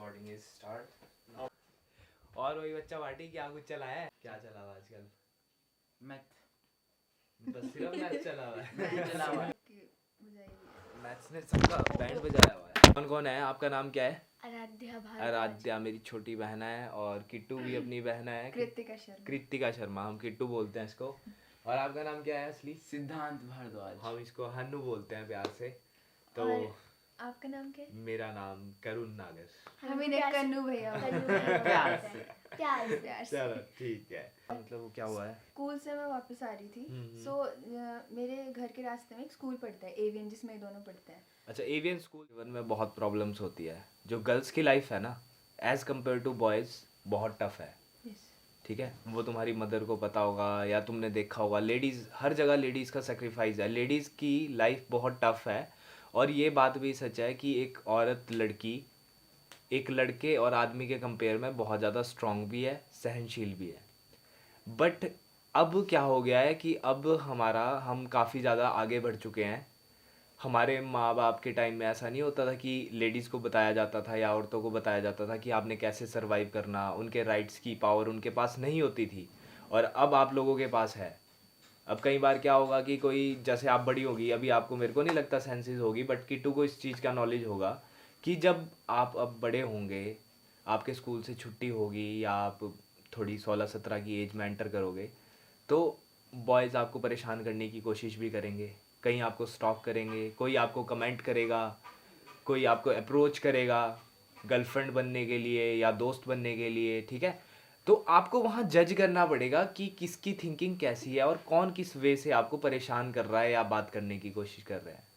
Recording is start. और वही बच्चा पार्टी क्या कुछ चला है, क्या चला हुआ आजकल? मैथ। बस सिर्फ मैथ चला हुआ है। मैथ चला हुआ है। मैथ्स ने सबका बैंड बजाया हुआ है। कौन कौन है? आपका नाम क्या है? आराध्या भारद्वाज। आराध्या मेरी छोटी बहन है, और किट्टू भी अपनी बहन है, कृतिका शर्मा, हम किट्टू बोलते हैं इसको। और आपका नाम क्या है असली? सिद्धांत भारद्वाज। हम इसको हन्नू बोलते हैं प्यार से। तो और आपका नाम क्या है? मेरा नाम करुण नागर। हम इन्हें कन्नू भैया प्यार से। प्यार से। चलो ठीक है। मतलब वो क्या हुआ है? स्कूल से मैं वापस आ रही थी, सो मेरे घर के रास्ते में एक स्कूल पड़ता है, एवियन, जिसमें ये दोनों पढ़ते हैं। अच्छा, एवियन स्कूल जीवन में बहुत प्रॉब्लम्स होती है। जो गर्ल्स की लाइफ है ना, एज कम्पेयर टू बॉयज़ बहुत टफ है। ठीक है, वो तुम्हारी मदर को पता होगा या तुमने देखा होगा। लेडीज़ हर जगह, लेडीज़ का सेक्रीफाइस है, लेडीज़ की लाइफ बहुत टफ है। और ये बात भी सच है कि एक औरत लड़की एक लड़के और आदमी के कंपेयर में बहुत ज़्यादा स्ट्रांग भी है, सहनशील भी है। बट अब क्या हो गया है कि अब हम काफ़ी ज़्यादा आगे बढ़ चुके हैं। हमारे माँ बाप के टाइम में ऐसा नहीं होता था कि लेडीज़ को बताया जाता था या औरतों को बताया जाता था कि आपने कैसे सरवाइव करना, उनके राइट्स की पावर उनके पास नहीं होती थी। और अब आप लोगों के पास है। अब कई बार क्या होगा कि कोई, जैसे आप बड़ी होगी, अभी आपको, मेरे को नहीं लगता सेंसेस होगी, बट किट्टू को इस चीज़ का नॉलेज होगा कि जब आप अब बड़े होंगे, आपके स्कूल से छुट्टी होगी या आप थोड़ी 16-17 की एज में एंटर करोगे, तो बॉयज़ आपको परेशान करने की कोशिश भी करेंगे। कहीं आपको स्टॉक करेंगे, कोई आपको कमेंट करेगा, कोई आपको अप्रोच करेगा गर्लफ्रेंड बनने के लिए या दोस्त बनने के लिए। ठीक है, तो आपको वहाँ जज करना पड़ेगा कि किसकी थिंकिंग कैसी है और कौन किस वे से आपको परेशान कर रहा है या बात करने की कोशिश कर रहा है।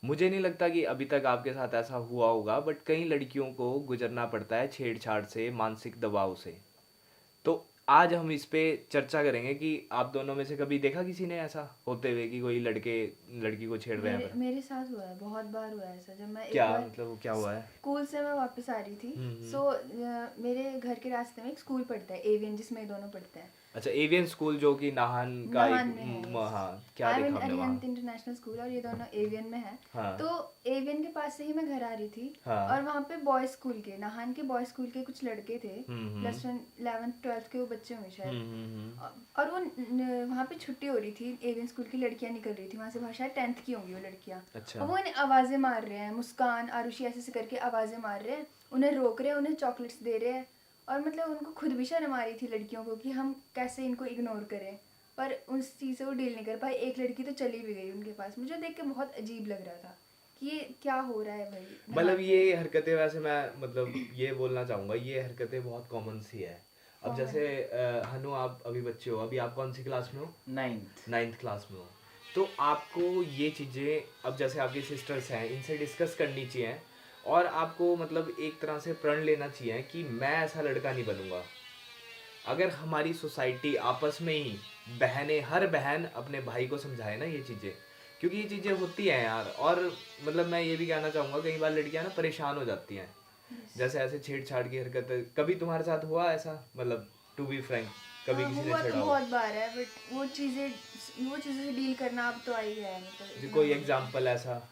मुझे नहीं लगता कि अभी तक आपके साथ ऐसा हुआ होगा, बट कई लड़कियों को गुजरना पड़ता है छेड़छाड़ से, मानसिक दबाव से। तो आज हम इस पे चर्चा करेंगे कि आप दोनों में से कभी देखा किसी ने ऐसा होते हुए कि कोई लड़के लड़की को छेड़ रहे हैं? मेरे साथ हुआ है, बहुत बार हुआ है ऐसा। जब मैं क्या एक बार मतलब वो क्या हुआ है? स्कूल से मैं वापस आ रही थी, सो मेरे घर के रास्ते में एक स्कूल पड़ता है, एवियन, जिसमें ये दोनों पढ़ते हैं। अच्छा, एवियन स्कूल जो कि नाहन का नाहन एक, में है। हाँ, क्या देखा हमने वहाँ? अरिहंत इंटरनेशनल स्कूल, और ये दोनों एवियन में है। हाँ। तो एवियन के पास से ही मैं घर आ रही थी। हाँ। और वहाँ पे बॉयज स्कूल के, नाहन के बॉयज स्कूल के कुछ लड़के थे, प्लस 1 11th 12th के वो बच्चे होंगे शायद। और वो वहाँ पे छुट्टी हो रही थी, एवियन स्कूल की लड़कियाँ निकल रही थी वहाँ से, शायद 10th की होंगी वो लड़कियाँ। अच्छा। और वो इन्हें आवाज़ें मार रहे हैं, मुस्कान, आरुषि, ऐसे करके आवाज़ें मार रहे हैं, उन्हें रोक रहे हैं, उन्हें चॉकलेट्स दे रहे हैं। और मतलब उनको खुद भी शर्म आ रही थी लड़कियों को कि हम कैसे इनको इग्नोर करें, पर उस चीज़ से वो डील नहीं कर पाए। एक लड़की तो चली भी गई उनके पास। मुझे देख के बहुत अजीब लग रहा था कि ये क्या हो रहा है भाई। मतलब ये हरकतें, वैसे मैं मतलब ये बोलना चाहूँगा, ये हरकतें बहुत कॉमन सी है। अब जैसे हनु, आप अभी बच्चे हो, अभी आप कौन सी क्लास में हो? 9th क्लास में हो। तो आपको ये चीज़ें, अब जैसे आपकी सिस्टर्स हैं, इनसे डिस्कस करनी चाहिए, और आपको मतलब एक तरह से प्रण लेना चाहिए कि मैं ऐसा लड़का नहीं बनूंगा। अगर हमारी सोसाइटी आपस में ही बहनें, हर बहन अपने भाई को समझाए ना ये चीज़ें, क्योंकि ये चीज़ें होती हैं यार। और मतलब मैं ये भी कहना चाहूँगा, कई बार लड़कियां ना परेशान हो जाती हैं। जैसे ऐसे छेड़छाड़ की हरकत कभी तुम्हारे साथ हुआ ऐसा? मतलब टू बी फ्रैंक, कभी किसी ने छेड़ा हो? बहुत बार है, बट वो चीज़ें से डील करना अब तो आई है। मतलब कोई एग्जांपल ऐसा?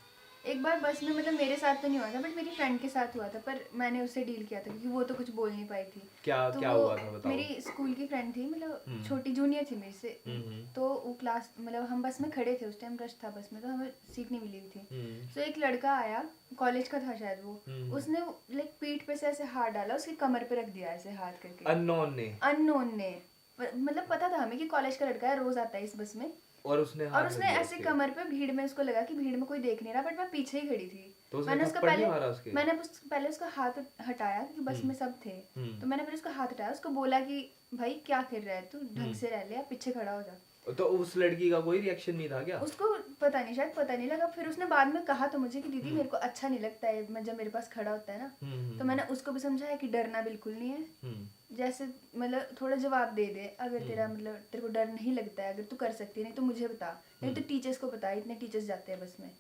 एक बार बस में, मतलब मेरे साथ तो नहीं हुआ था, बट मेरी फ्रेंड के साथ हुआ था, पर मैंने उससे डील किया था क्योंकि वो तो कुछ बोल नहीं पाई थी। क्या तो क्या हुआ था बताओ? मेरी स्कूल की फ्रेंड थी, मतलब छोटी जूनियर थी मेरे से। तो वो क्लास, मतलब हम बस में खड़े थे, उस टाइम रश था बस में, तो हमें सीट नहीं मिली हुई थी। तो एक लड़का आया, कॉलेज का था शायद वो, उसने लाइक पीठ पे से ऐसे हाथ डाला, उसकी कमर पे रख दिया ऐसे हाथ करके। अननोन ने मतलब पता था हमें कि कॉलेज का लड़का है, रोज आता है इस बस में। और उसने ऐसे कमर पे, भीड़ में उसको लगा कि भीड़ में कोई देख नहीं रहा, बट मैं पीछे ही खड़ी थी। तो मैंने पहले उसका हाथ हटाया क्योंकि बस में सब थे। तो मैंने फिर उसका हाथ हटाया, उसको बोला कि भाई क्या कर रहा है तू, ढंग से रह ले, या पीछे खड़ा हो जा। तो उस लड़की का कोई रिएक्शन नहीं था क्या? उसको पता नहीं, शायद पता नहीं लगा। फिर उसने बाद में कहा तो मुझे कि दीदी मेरे को अच्छा नहीं लगता है मैं जब मेरे पास खड़ा होता है ना। तो मैंने उसको भी समझाया कि डरना बिल्कुल नहीं है, जैसे मतलब थोड़ा जवाब दे दे, अगर तेरा मतलब तेरे को डर नहीं लगता है, अगर तू कर सकती है, नहीं तो मुझे बता, नहीं तो टीचर्स को बता, इतने टीचर्स जाते हैं बस में।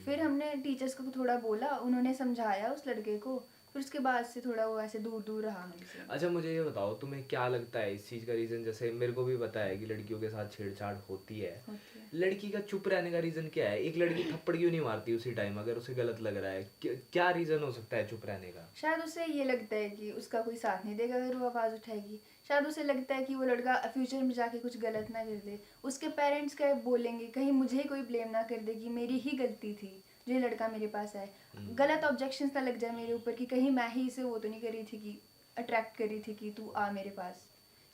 फिर हमने टीचर्स को थोड़ा बोला, उन्होंने समझाया उस लड़के को, फिर उसके बाद से थोड़ा वो ऐसे दूर दूर रहा हमसे। अच्छा मुझे ये बताओ, तुम्हें क्या लगता है इस चीज़ का रीज़न? जैसे मेरे को भी पता है कि लड़कियों के साथ छेड़छाड़ होती है, होती है। लड़की का चुप रहने का रीज़न क्या है? एक लड़की थप्पड़ क्यों नहीं मारती उसी टाइम अगर उसे गलत लग रहा है? क्या रीज़न हो सकता है चुप रहने का? शायद उसे ये लगता है कि उसका कोई साथ नहीं देगा अगर वो आवाज़ उठाएगी। शायद उसे लगता है कि वो लड़का फ्यूचर में जाके कुछ गलत ना कर दे, उसके पेरेंट्स क्या बोलेंगे, कहीं मुझे ही कोई ब्लेम ना कर दे कि मेरी ही गलती थी जो ये लड़का मेरे पास आए, गलत ऑब्जेक्शंस ना लग जाए मेरे ऊपर कि कहीं मैं ही इसे वो तो नहीं कर रही थी कि अट्रैक्ट कर रही थी कि तू आ मेरे पास।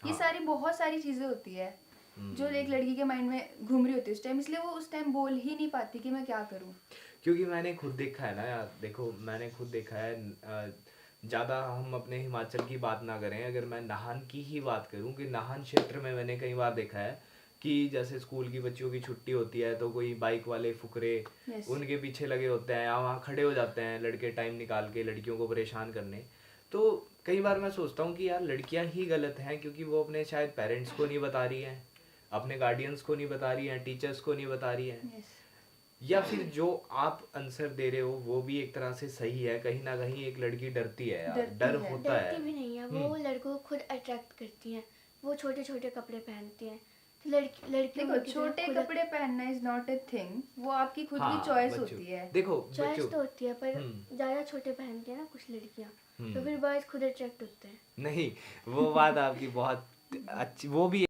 ये हाँ। सारी बहुत सारी चीज़ें होती है जो एक लड़की के माइंड में घूम रही होती है उस टाइम, इसलिए वो उस टाइम बोल ही नहीं पाती कि मैं क्या करूँ। क्योंकि मैंने खुद देखा है ना यार, देखो मैंने खुद देखा है, ज़्यादा हम अपने हिमाचल की बात ना करें, अगर मैं नाहन की ही बात करूं कि नाहन क्षेत्र में मैंने कई बार देखा है कि जैसे स्कूल की बच्चियों की छुट्टी होती है तो कोई बाइक वाले फुकरे Yes. उनके पीछे लगे होते हैं या वहाँ खड़े हो जाते हैं लड़के टाइम निकाल के लड़कियों को परेशान करने। तो कई बार मैं सोचता हूँ कि यार लड़कियाँ ही गलत हैं क्योंकि वो अपने शायद पेरेंट्स को नहीं बता रही हैं, अपने गार्डियंस को नहीं बता रही हैं, टीचर्स को नहीं बता रही हैं, Yes. या फिर जो आप आंसर दे रहे हो वो भी एक तरह से सही है। कहीं ना कहीं एक लड़की डरती है यार, डरती डर है। होता है। डरती भी नहीं है, वो लड़कों को खुद अट्रैक्ट करती हैं, वो छोटे छोटे कपड़े पहनती हैं, तो लड़कियों देखो छोटे कपड़े पहनना इज नॉट ए थिंग, वो आपकी खुद हाँ, की चॉइस बच्चों- होती है। देखो चॉइस बच्चों, तो होती है पर ज़्यादा छोटे पहनती है ना कुछ लड़कियाँ, तो फिर बॉयज खुद अट्रैक्ट होते हैं। नहीं वो बात आपकी बहुत अच्छी, वो भी